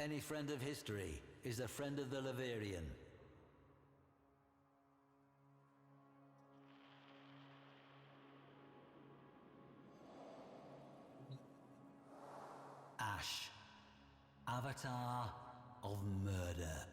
Any friend of history is a friend of the Leverian. Ash, Avatar of Murder,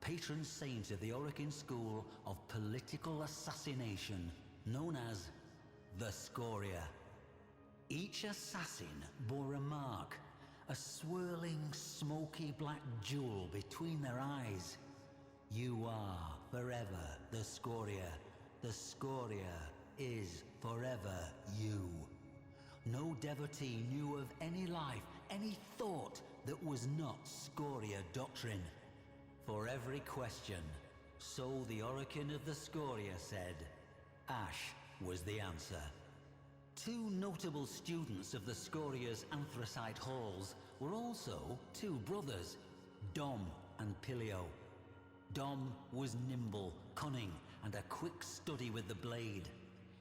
patron saint of the Orokin school of political assassination, known as the Scoria. Each assassin bore a mark, a swirling, smoky black jewel between their eyes. You are forever the Scoria. The Scoria is forever you. No devotee knew of any life, any thought that was not Scoria doctrine. For every question, so the Orokin of the Scoria said, Ash was the answer. Two notable students of the Scoria's anthracite halls were also two brothers, Dom and Pilio. Dom was nimble, cunning, and a quick study with the blade.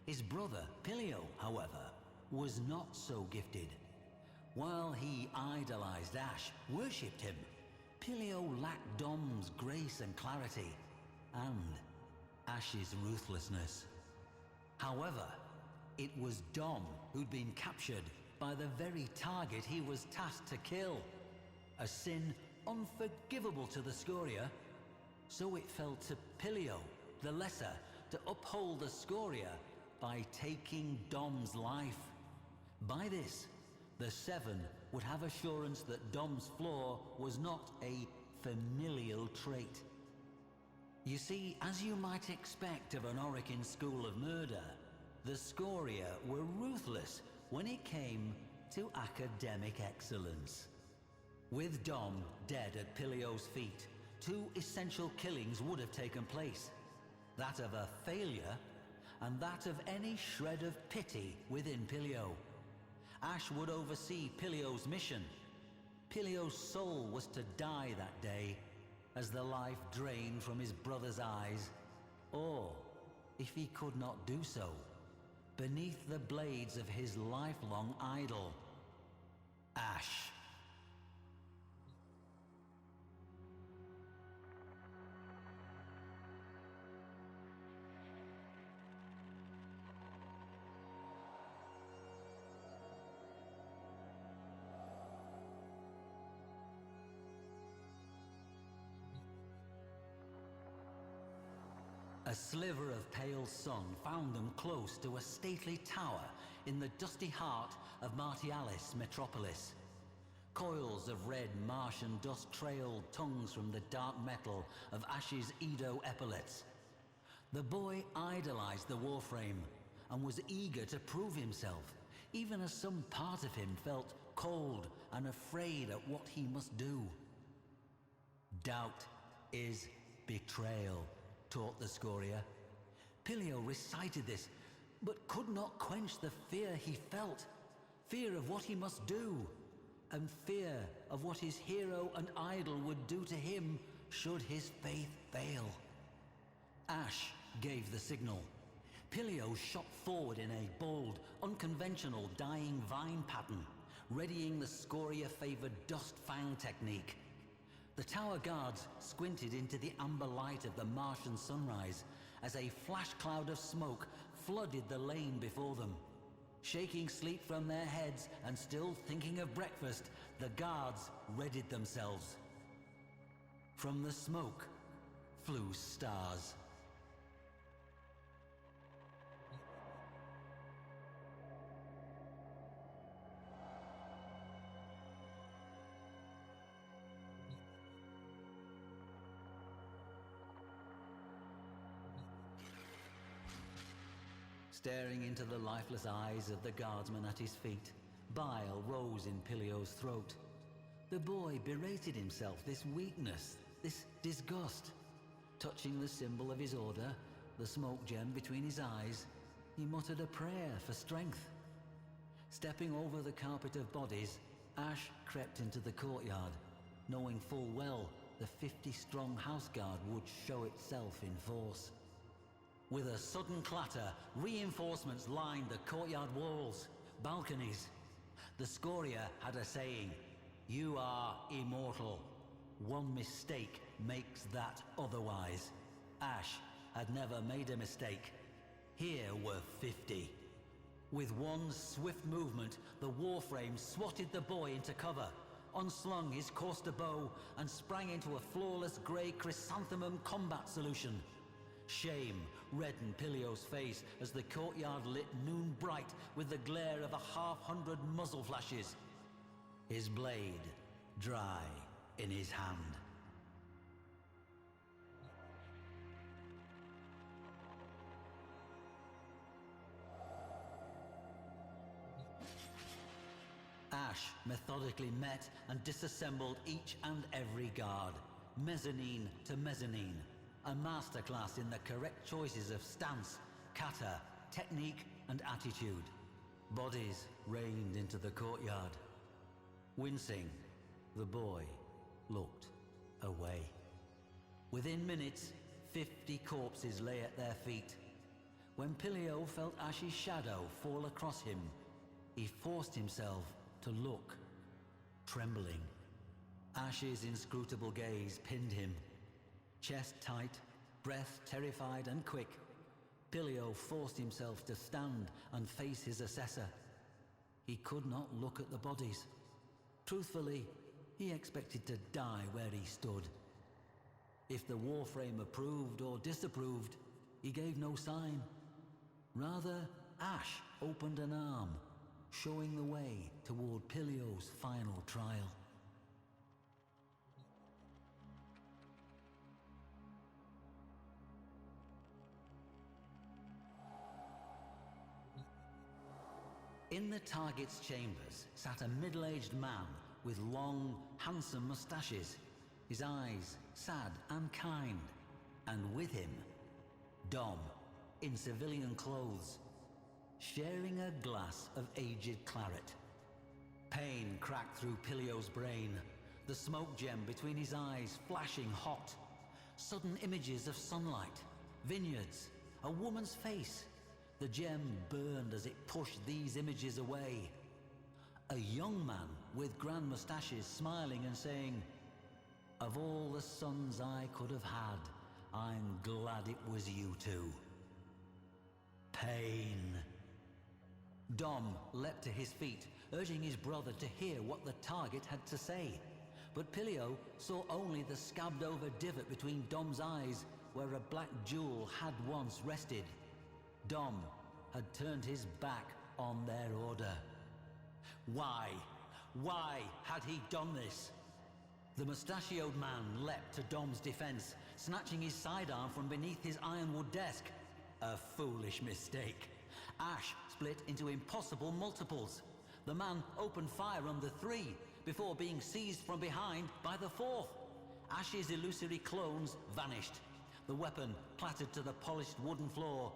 His brother, Pilio, however, was not so gifted. While he idolized Ash, worshipped him, Pilio lacked Dom's grace and clarity, and Ash's ruthlessness. However, it was Dom who'd been captured by the very target he was tasked to kill. A sin unforgivable to the Scoria. So it fell to Pilio, the lesser, to uphold the Scoria by taking Dom's life. By this, the Seven would have assurance that Dom's flaw was not a familial trait. You see, as you might expect of an Orokin school of murder, the Scoria were ruthless when it came to academic excellence. With Dom dead at Pilio's feet, two essential killings would have taken place. That of a failure, and that of any shred of pity within Pilio. Ash would oversee Pilio's mission. Pilio's soul was to die that day, as the life drained from his brother's eyes, or, if he could not do so, beneath the blades of his lifelong idol, Ash. A sliver of pale sun found them close to a stately tower in the dusty heart of Martialis metropolis. Coils of red Martian dust trailed tongues from the dark metal of Ash's Edo epaulets. The boy idolized the Warframe and was eager to prove himself, even as some part of him felt cold and afraid at what he must do. Doubt is betrayal, taught the Scoria. Pilio recited this, but could not quench the fear he felt. Fear of what he must do, and fear of what his hero and idol would do to him should his faith fail. Ash gave the signal. Pilio shot forward in a bold, unconventional dying vine pattern, readying the Scoria-favored dust fang technique. The tower guards squinted into the amber light of the Martian sunrise as a flash cloud of smoke flooded the lane before them. Shaking sleep from their heads and still thinking of breakfast, the guards readied themselves. From the smoke flew stars. Staring into the lifeless eyes of the guardsman at his feet, bile rose in Pilio's throat. The boy berated himself this weakness, this disgust. Touching the symbol of his order, the smoke gem between his eyes, he muttered a prayer for strength. Stepping over the carpet of bodies, Ash crept into the courtyard, knowing full well the 50-strong house guard would show itself in force. With a sudden clatter, reinforcements lined the courtyard walls, balconies. The Scoria had a saying, You are immortal. One mistake makes that otherwise. Ash had never made a mistake. Here were 50. With one swift movement, the Warframe swatted the boy into cover, unslung his Corster bow, and sprang into a flawless grey chrysanthemum combat solution. Shame reddened Pilio's face as the courtyard lit noon bright with the glare of 100 muzzle flashes. His blade dry in his hand. Ash methodically met and disassembled each and every guard, mezzanine to mezzanine, a masterclass in the correct choices of stance, kata, technique and attitude. Bodies rained into the courtyard. Wincing, the boy looked away. Within minutes, 50 corpses lay at their feet. When Pilio felt Ash's shadow fall across him, he forced himself to look, trembling. Ash's inscrutable gaze pinned him. Chest tight, breath terrified and quick, Pilio forced himself to stand and face his assessor. He could not look at the bodies. Truthfully, he expected to die where he stood. If the Warframe approved or disapproved, he gave no sign. Rather, Ash opened an arm, showing the way toward Pilio's final trial. In the target's chambers sat a middle-aged man with long, handsome moustaches, his eyes sad and kind, and with him, Dom, in civilian clothes, sharing a glass of aged claret. Pain cracked through Pilio's brain, the smoke gem between his eyes flashing hot. Sudden images of sunlight, vineyards, a woman's face. The gem burned as it pushed these images away. A young man with grand moustaches smiling and saying, "Of all the sons I could have had, I'm glad it was you two." Pain. Dom leapt to his feet, urging his brother to hear what the target had to say. But Pilio saw only the scabbed-over divot between Dom's eyes, where a black jewel had once rested. Dom had turned his back on their order. Why? Why had he done this? The mustachioed man leapt to Dom's defense, snatching his sidearm from beneath his ironwood desk. A foolish mistake. Ash split into impossible multiples. The man opened fire on the three before being seized from behind by the fourth. Ash's illusory clones vanished. The weapon clattered to the polished wooden floor,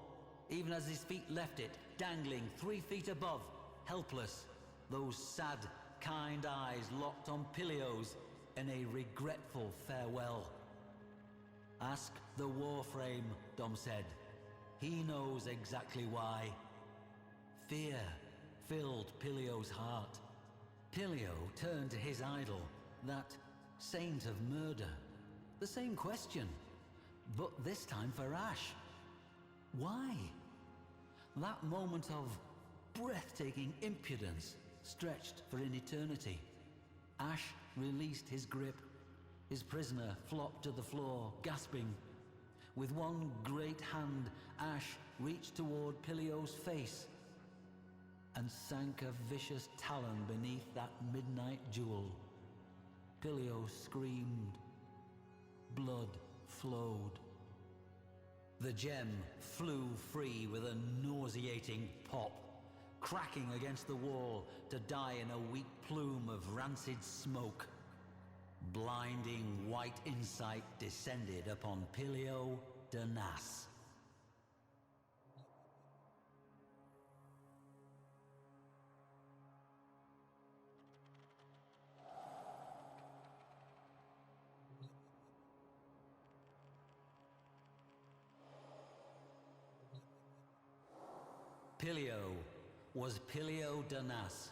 even as his feet left it, dangling 3 feet above, helpless. Those sad, kind eyes locked on Pilio's in a regretful farewell. "Ask the Warframe," Dom said. "He knows exactly why." Fear filled Pilio's heart. Pilio turned to his idol, that saint of murder. The same question, but this time for Ash. Why? That moment of breathtaking impudence stretched for an eternity. Ash released his grip. His prisoner flopped to the floor, gasping. With one great hand, Ash reached toward Pilio's face and sank a vicious talon beneath that midnight jewel. Pilio screamed. Blood flowed. The gem flew free with a nauseating pop, cracking against the wall to die in a weak plume of rancid smoke. Blinding white insight descended upon Pilio de Nas. Pilio was Pilio de Nas,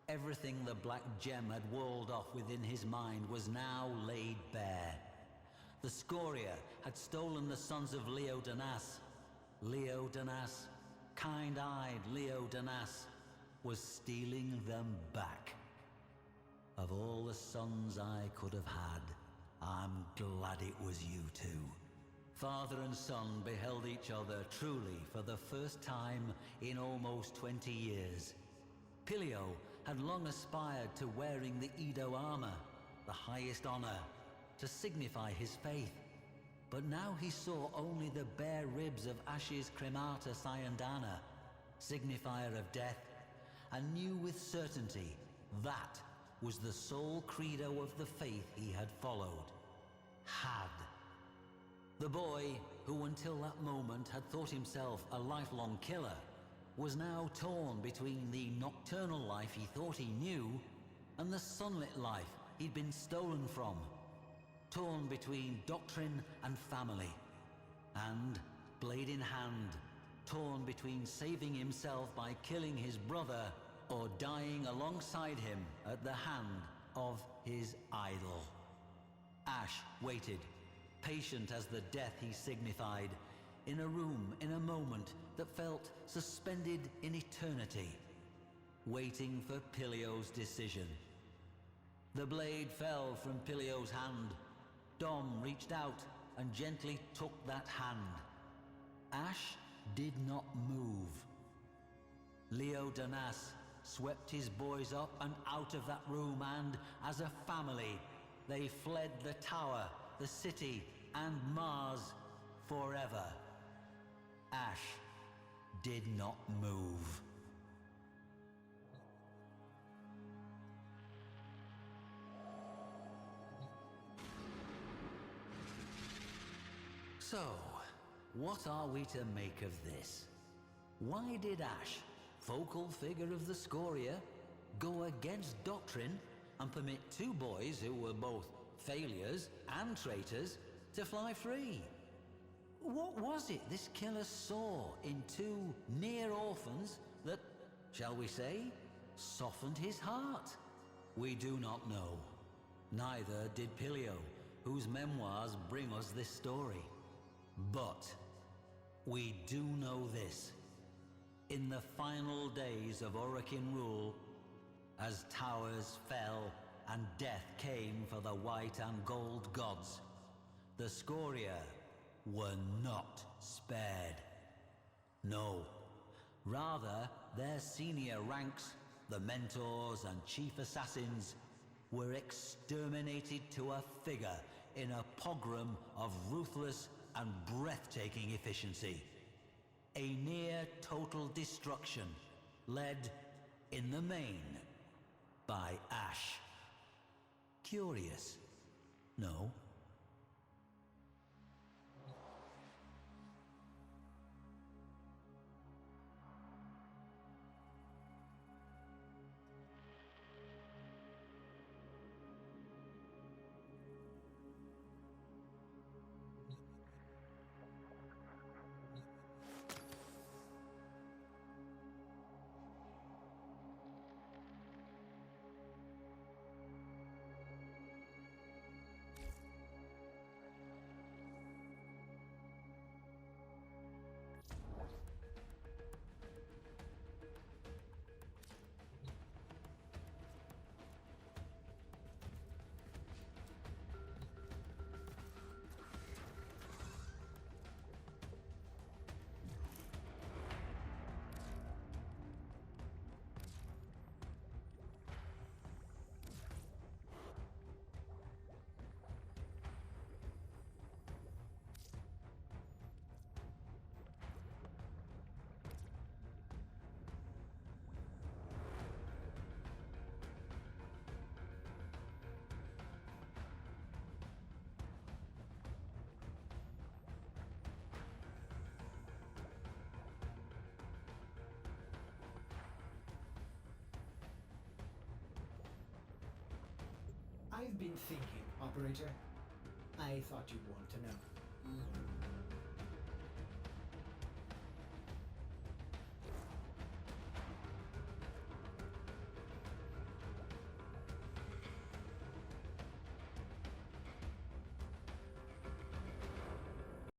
Everything the Black Gem had walled off within his mind was now laid bare. The Scoria had stolen the sons of Leo Danas. Leo Danas, kind-eyed Leo Danas, was stealing them back. Of all the sons I could have had, I'm glad it was you two. Father and son beheld each other truly for the first time in almost 20 years. Pilio had long aspired to wearing the Edo armor, the highest honor, to signify his faith. But now he saw only the bare ribs of Ash's Cremata Sayandana, signifier of death, and knew with certainty that was the sole credo of the faith he had followed. Had. The boy, who until that moment had thought himself a lifelong killer, was now torn between the nocturnal life he thought he knew and the sunlit life he'd been stolen from. Torn between doctrine and family. And, blade in hand, torn between saving himself by killing his brother or dying alongside him at the hand of his idol. Ash waited, patient as the death he signified, in a room, in a moment that felt suspended in eternity, waiting for Pilio's decision. The blade fell from Pilio's hand. Dom reached out and gently took that hand. Ash did not move. Leo Danas swept his boys up and out of that room, and, as a family, they fled the tower, the city, and Mars forever. Ash did not move. So, what are we to make of this? Why did Ash, focal figure of the Scoria, go against doctrine and permit two boys who were both failures and traitors to fly free? What was it this killer saw in two near orphans that, shall we say, softened his heart? We do not know. Neither did Pilio, whose memoirs bring us this story. But we do know this. In the final days of Orokin rule, as towers fell and death came for the white and gold gods, the Scoria were not spared. No, rather their senior ranks, the mentors and chief assassins, were exterminated to a figure in a pogrom of ruthless and breathtaking efficiency. A near total destruction, led, in the main, by Ash. Curious, no? I've been thinking, Operator. I thought you'd want to know.